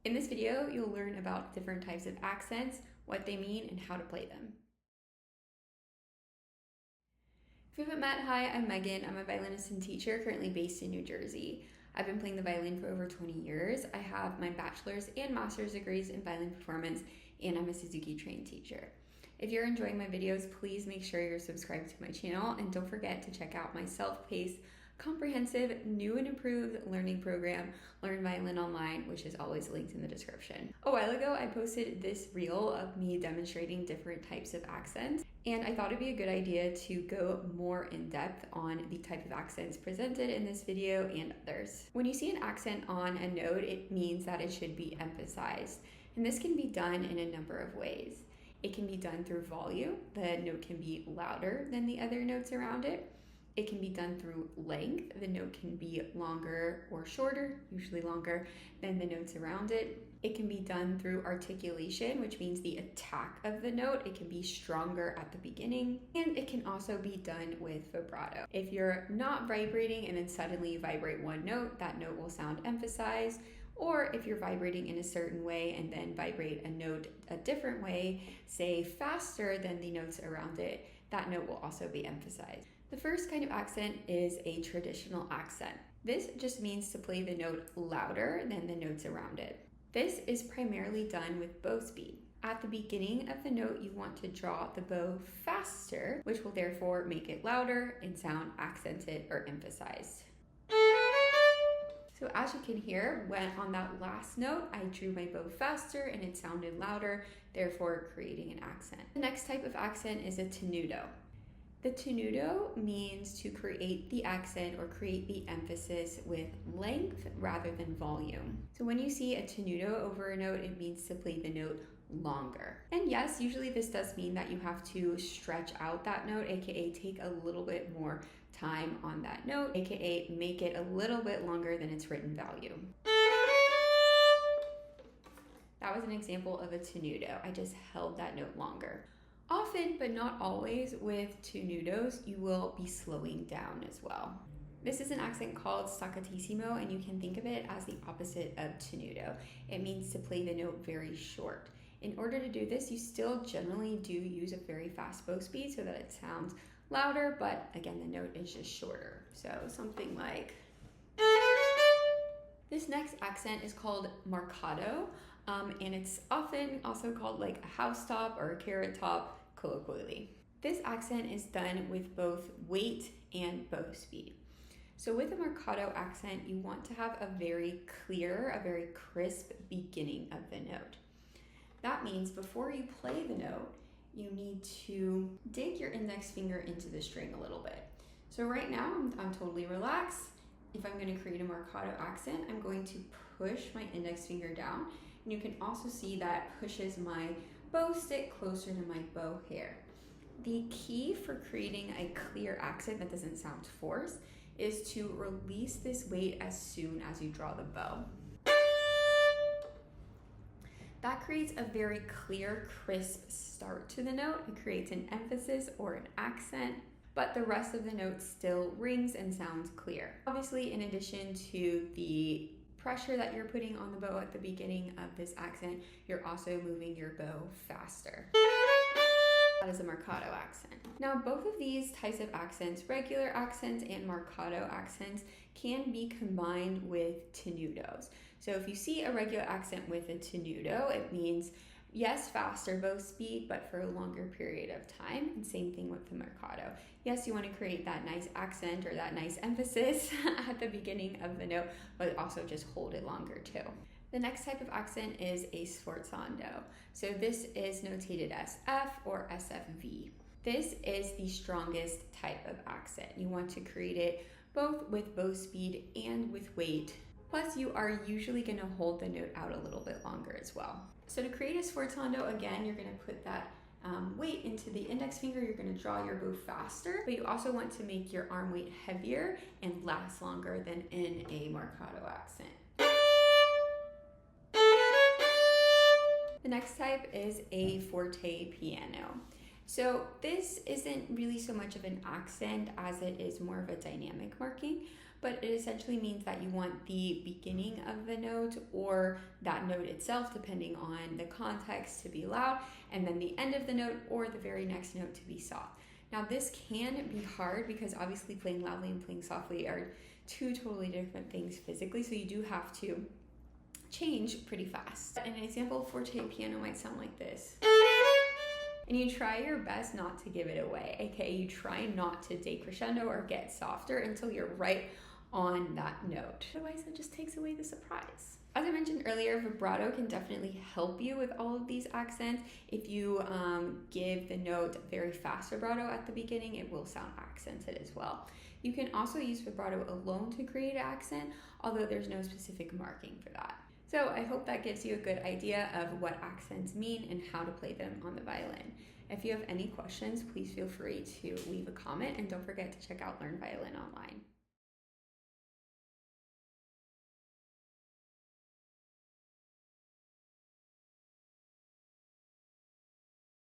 In this video, you'll learn about different types of accents, what they mean, and how to play them. If you haven't met, hi, I'm Megan. I'm a violinist and teacher currently based in New Jersey. I've been playing the violin for over 20 years. I have my bachelor's and master's degrees in violin performance, and I'm a Suzuki trained teacher. If you're enjoying my videos, please make sure you're subscribed to my channel, and don't forget to check out my self-paced, comprehensive, new and improved learning program, Learn Violin Online, which is always linked in the description. A while ago, I posted this reel of me demonstrating different types of accents, and I thought it'd be a good idea to go more in depth on the type of accents presented in this video and others. When you see an accent on a note, it means that it should be emphasized, and this can be done in a number of ways. It can be done through volume. The note can be louder than the other notes around it. It can be done through length. The note can be longer or shorter, usually longer, than the notes around it. It can be done through articulation, which means the attack of the note. It can be stronger at the beginning, and it can also be done with vibrato. If you're not vibrating and then suddenly you vibrate one note, that note will sound emphasized. Or if you're vibrating in a certain way and then vibrate a note a different way, say faster than the notes around it, that note will also be emphasized. The first kind of accent is a traditional accent. This just means to play the note louder than the notes around it. This is primarily done with bow speed. At the beginning of the note, you want to draw the bow faster, which will therefore make it louder and sound accented or emphasized. So as you can hear, when on that last note, I drew my bow faster and it sounded louder, therefore creating an accent. The next type of accent is a tenuto. The tenuto means to create the accent or create the emphasis with length rather than volume. So when you see a tenuto over a note, it means to play the note longer. And yes, usually this does mean that you have to stretch out that note, aka take a little bit more time on that note, aka make it a little bit longer than its written value. That was an example of a tenuto. I just held that note longer. Often, but not always, with tenutos, you will be slowing down as well. This is an accent called staccatissimo, and you can think of it as the opposite of tenuto. It means to play the note very short. In order to do this, you still generally do use a very fast bow speed so that it sounds louder, but again, the note is just shorter. So something like... This next accent is called Marcato, and it's often also called like a house top or a carrot top colloquially. This accent is done with both weight and bow speed. So with a Marcato accent, you want to have a very clear, a very crisp beginning of the note. That means before you play the note, you need to dig your index finger into the string a little bit. So right now, I'm totally relaxed. If I'm going to create a Marcato accent, I'm going to push my index finger down. And you can also see that pushes my bow stick closer to my bow hair. The key for creating a clear accent that doesn't sound forced is to release this weight as soon as you draw the bow. That creates a very clear, crisp start to the note. It creates an emphasis or an accent, but the rest of the note still rings and sounds clear. Obviously, in addition to the pressure that you're putting on the bow at the beginning of this accent, you're also moving your bow faster. That is a Marcato accent. Now, both of these types of accents, regular accents and Marcato accents, can be combined with tenutos. So if you see a regular accent with a tenuto, it means yes, faster bow speed, but for a longer period of time. And same thing with the Marcato. Yes, you want to create that nice accent or that nice emphasis at the beginning of the note, but also just hold it longer too. The next type of accent is a Sforzando. So this is notated as F or SFV. This is the strongest type of accent. You want to create it both with bow speed and with weight. Plus, you are usually going to hold the note out a little bit longer as well. So to create a Sforzando, again, you're going to put that weight into the index finger. You're going to draw your bow faster, but you also want to make your arm weight heavier and last longer than in a Marcato accent. The next type is a Forte-piano. So this isn't really so much of an accent as it is more of a dynamic marking, but it essentially means that you want the beginning of the note or that note itself, depending on the context, to be loud, and then the end of the note or the very next note to be soft. Now this can be hard because obviously playing loudly and playing softly are two totally different things physically, so you do have to change pretty fast. An example of forte-piano might sound like this. And you try your best not to give it away, okay? You try not to decrescendo or get softer until you're right on that note. Otherwise, it just takes away the surprise. As I mentioned earlier, vibrato can definitely help you with all of these accents. If you give the note very fast vibrato at the beginning, it will sound accented as well. You can also use vibrato alone to create an accent, although there's no specific marking for that. So I hope that gives you a good idea of what accents mean and how to play them on the violin. If you have any questions, please feel free to leave a comment, and don't forget to check out Learn Violin Online.